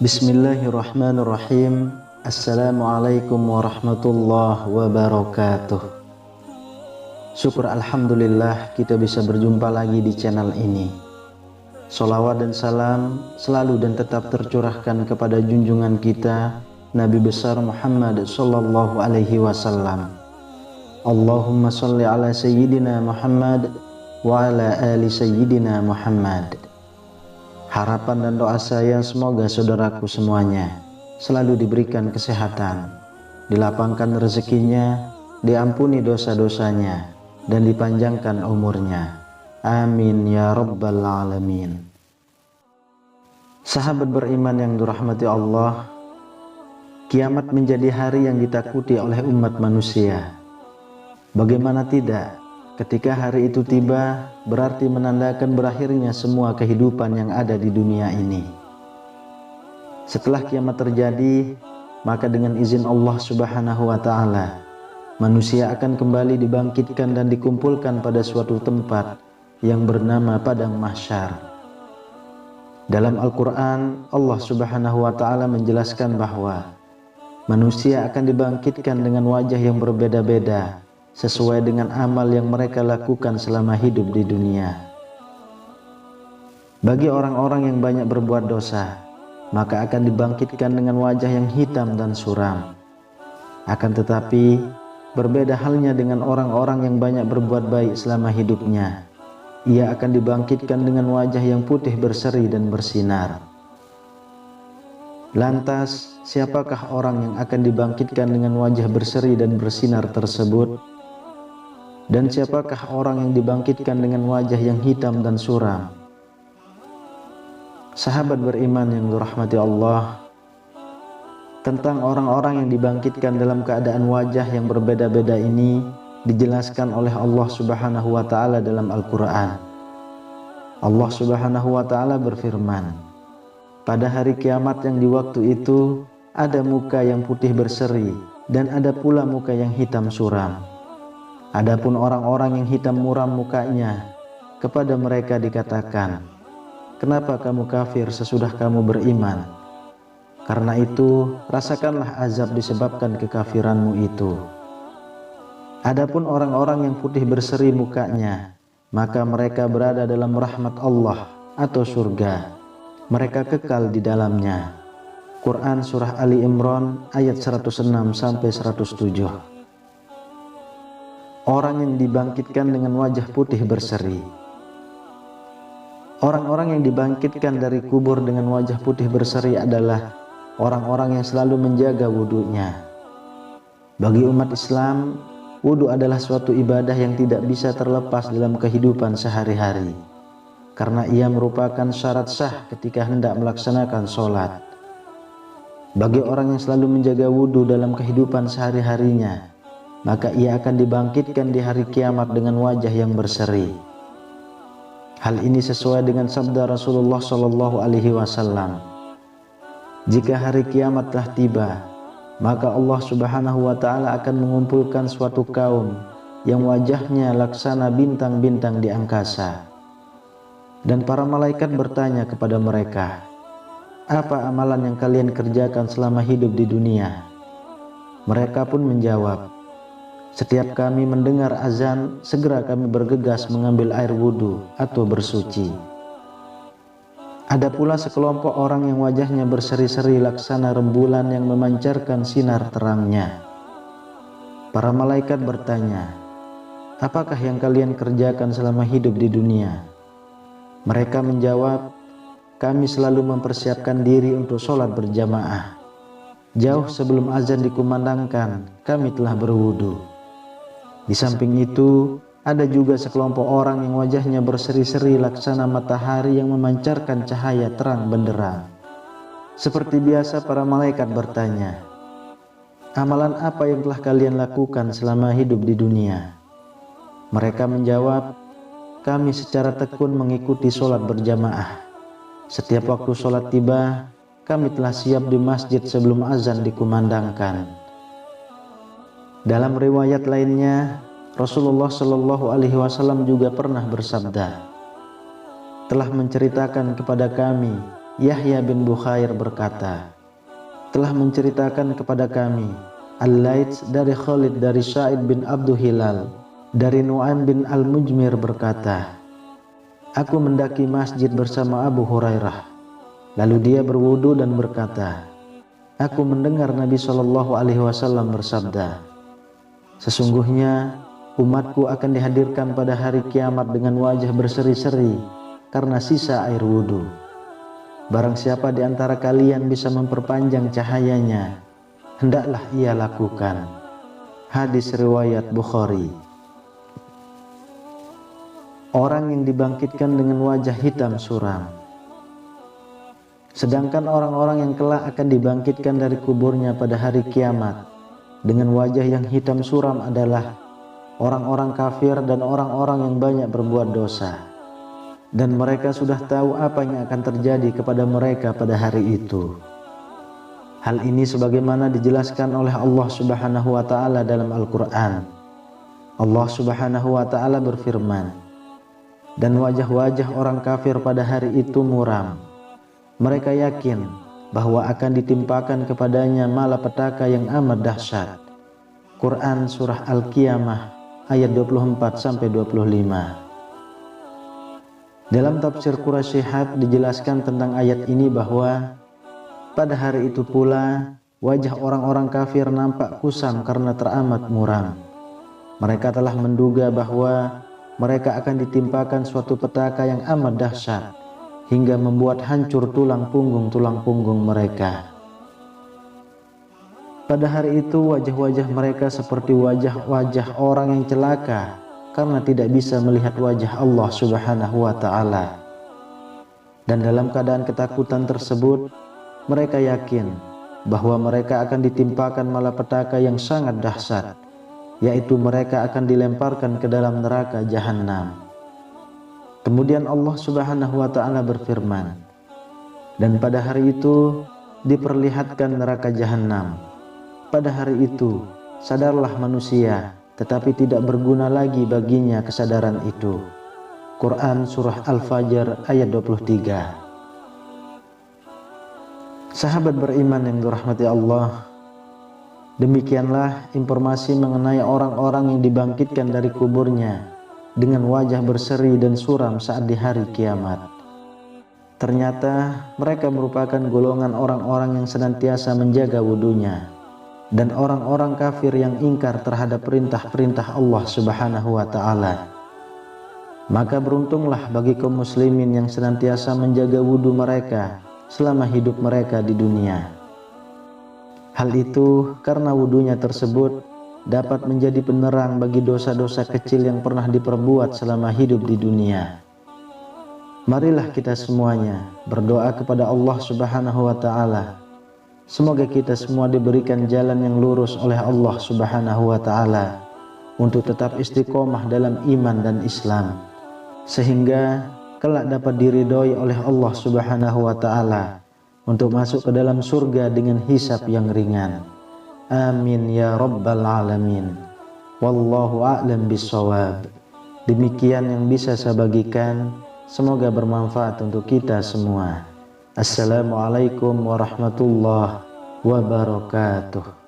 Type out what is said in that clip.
Bismillahirrahmanirrahim. Assalamualaikum warahmatullahi wabarakatuh. Syukur alhamdulillah kita bisa berjumpa lagi di channel ini. Sholawat dan salam selalu dan tetap tercurahkan kepada junjungan kita Nabi besar Muhammad sallallahu alaihi wasallam. Allahumma sholli ala sayyidina Muhammad wa ala ali sayyidina Muhammad. Harapan dan doa saya semoga saudaraku semuanya selalu diberikan kesehatan, dilapangkan rezekinya, diampuni dosa-dosanya, dan dipanjangkan umurnya. Amin ya rabbal alamin. Sahabat beriman yang dirahmati Allah, kiamat menjadi hari yang ditakuti oleh umat manusia. Bagaimana tidak? Ketika hari itu tiba, berarti menandakan berakhirnya semua kehidupan yang ada di dunia ini. Setelah kiamat terjadi, maka dengan izin Allah Subhanahu wa Ta'ala, manusia akan kembali dibangkitkan dan dikumpulkan pada suatu tempat yang bernama Padang Mahsyar. Dalam Al-Quran, Allah Subhanahu wa Ta'ala menjelaskan bahwa manusia akan dibangkitkan dengan wajah yang berbeda-beda sesuai dengan amal yang mereka lakukan selama hidup di dunia. Bagi orang-orang yang banyak berbuat dosa, maka akan dibangkitkan dengan wajah yang hitam dan suram. Akan tetapi, berbeda halnya dengan orang-orang yang banyak berbuat baik selama hidupnya. Ia akan dibangkitkan dengan wajah yang putih berseri dan bersinar. Lantas, siapakah orang yang akan dibangkitkan dengan wajah berseri dan bersinar tersebut? Dan siapakah orang yang dibangkitkan dengan wajah yang hitam dan suram? Sahabat beriman yang dirahmati Allah, tentang orang-orang yang dibangkitkan dalam keadaan wajah yang berbeda-beda ini dijelaskan oleh Allah Subhanahu wa Ta'ala dalam Al-Quran. Allah Subhanahu wa Ta'ala berfirman, pada hari kiamat yang di waktu itu ada muka yang putih berseri dan ada pula muka yang hitam suram. Adapun orang-orang yang hitam muram mukanya, kepada mereka dikatakan, kenapa kamu kafir sesudah kamu beriman? Karena itu, rasakanlah azab disebabkan kekafiranmu itu. Adapun orang-orang yang putih berseri mukanya, maka mereka berada dalam rahmat Allah atau surga. Mereka kekal di dalamnya. Quran Surah Ali Imran ayat 106 sampai 107. Orang yang dibangkitkan dengan wajah putih berseri. Orang-orang yang dibangkitkan dari kubur dengan wajah putih berseri adalah orang-orang yang selalu menjaga wudhunya. Bagi umat Islam, wudhu adalah suatu ibadah yang tidak bisa terlepas dalam kehidupan sehari-hari, karena ia merupakan syarat sah ketika hendak melaksanakan sholat. Bagi orang yang selalu menjaga wudhu dalam kehidupan sehari-harinya, maka ia akan dibangkitkan di hari kiamat dengan wajah yang berseri. Hal ini sesuai dengan sabda Rasulullah Shallallahu Alaihi Wasallam. Jika hari kiamat telah tiba, maka Allah Subhanahu Wa Taala akan mengumpulkan suatu kaum yang wajahnya laksana bintang-bintang di angkasa. Dan para malaikat bertanya kepada mereka, apa amalan yang kalian kerjakan selama hidup di dunia? Mereka pun menjawab, setiap kami mendengar azan, segera kami bergegas mengambil air wudhu atau bersuci. Ada pula sekelompok orang yang wajahnya berseri-seri laksana rembulan yang memancarkan sinar terangnya. Para malaikat bertanya, apakah yang kalian kerjakan selama hidup di dunia? Mereka menjawab, kami selalu mempersiapkan diri untuk sholat berjamaah. Jauh sebelum azan dikumandangkan, kami telah berwudu. Di samping itu, ada juga sekelompok orang yang wajahnya berseri-seri laksana matahari yang memancarkan cahaya terang benderang. Seperti biasa para malaikat bertanya, amalan apa yang telah kalian lakukan selama hidup di dunia? Mereka menjawab, kami secara tekun mengikuti sholat berjamaah. Setiap waktu sholat tiba, kami telah siap di masjid sebelum azan dikumandangkan. Dalam riwayat lainnya, Rasulullah Shallallahu Alaihi Wasallam juga pernah bersabda, telah menceritakan kepada kami Yahya bin Bukhair berkata, telah menceritakan kepada kami Al-Laits dari Khalid dari Sa'id bin Abdul Hilal dari Nu'aim bin Al-Mujmir berkata, aku mendaki masjid bersama Abu Hurairah. Lalu dia berwudu dan berkata, aku mendengar Nabi SAW bersabda, sesungguhnya umatku akan dihadirkan pada hari kiamat dengan wajah berseri-seri karena sisa air wudu. Barang siapa di antara kalian bisa memperpanjang cahayanya, hendaklah ia lakukan. Hadis riwayat Bukhari. Orang yang dibangkitkan dengan wajah hitam suram. Sedangkan orang-orang yang kelak akan dibangkitkan dari kuburnya pada hari kiamat dengan wajah yang hitam suram adalah orang-orang kafir dan orang-orang yang banyak berbuat dosa, dan mereka sudah tahu apa yang akan terjadi kepada mereka pada hari itu. Hal ini sebagaimana dijelaskan oleh Allah Subhanahu wa taala dalam Al-Qur'an. Allah Subhanahu wa taala berfirman, dan wajah-wajah orang kafir pada hari itu muram. Mereka yakin bahwa akan ditimpakan kepadanya malapetaka yang amat dahsyat. Quran surah Al-Qiyamah ayat 24-25. Dalam tafsir Quraisy Shihab dijelaskan tentang ayat ini bahwa pada hari itu pula wajah orang-orang kafir nampak kusam karena teramat muram. Mereka telah menduga bahwa mereka akan ditimpakan suatu petaka yang amat dahsyat hingga membuat hancur tulang punggung mereka. Pada hari itu wajah-wajah mereka seperti wajah-wajah orang yang celaka karena tidak bisa melihat wajah Allah Subhanahu wa taala. Dan dalam keadaan ketakutan tersebut, mereka yakin bahwa mereka akan ditimpakan malapetaka yang sangat dahsyat, yaitu mereka akan dilemparkan ke dalam neraka jahanam. Kemudian Allah Subhanahu wa taala berfirman, dan pada hari itu diperlihatkan neraka jahanam. Pada hari itu sadarlah manusia, tetapi tidak berguna lagi baginya kesadaran itu. Quran surah Al-Fajr ayat 23. Sahabat beriman yang dirahmati Allah, demikianlah informasi mengenai orang-orang yang dibangkitkan dari kuburnya dengan wajah berseri dan suram saat di hari kiamat. Ternyata mereka merupakan golongan orang-orang yang senantiasa menjaga wudunya dan orang-orang kafir yang ingkar terhadap perintah-perintah Allah Subhanahu wa taala. Maka beruntunglah bagi kaum muslimin yang senantiasa menjaga wudu mereka selama hidup mereka di dunia. Hal itu karena wudunya tersebut dapat menjadi penerang bagi dosa-dosa kecil yang pernah diperbuat selama hidup di dunia. Marilah kita semuanya berdoa kepada Allah Subhanahu wa taala. Semoga kita semua diberikan jalan yang lurus oleh Allah Subhanahu wa taala untuk tetap istiqomah dalam iman dan Islam, sehingga kelak dapat diridhoi oleh Allah Subhanahu wa taala untuk masuk ke dalam surga dengan hisab yang ringan. Amin ya rabbal alamin. Wallahu a'lam bissawab. Demikian yang bisa saya bagikan, semoga bermanfaat untuk kita semua. Assalamualaikum warahmatullahi wabarakatuh.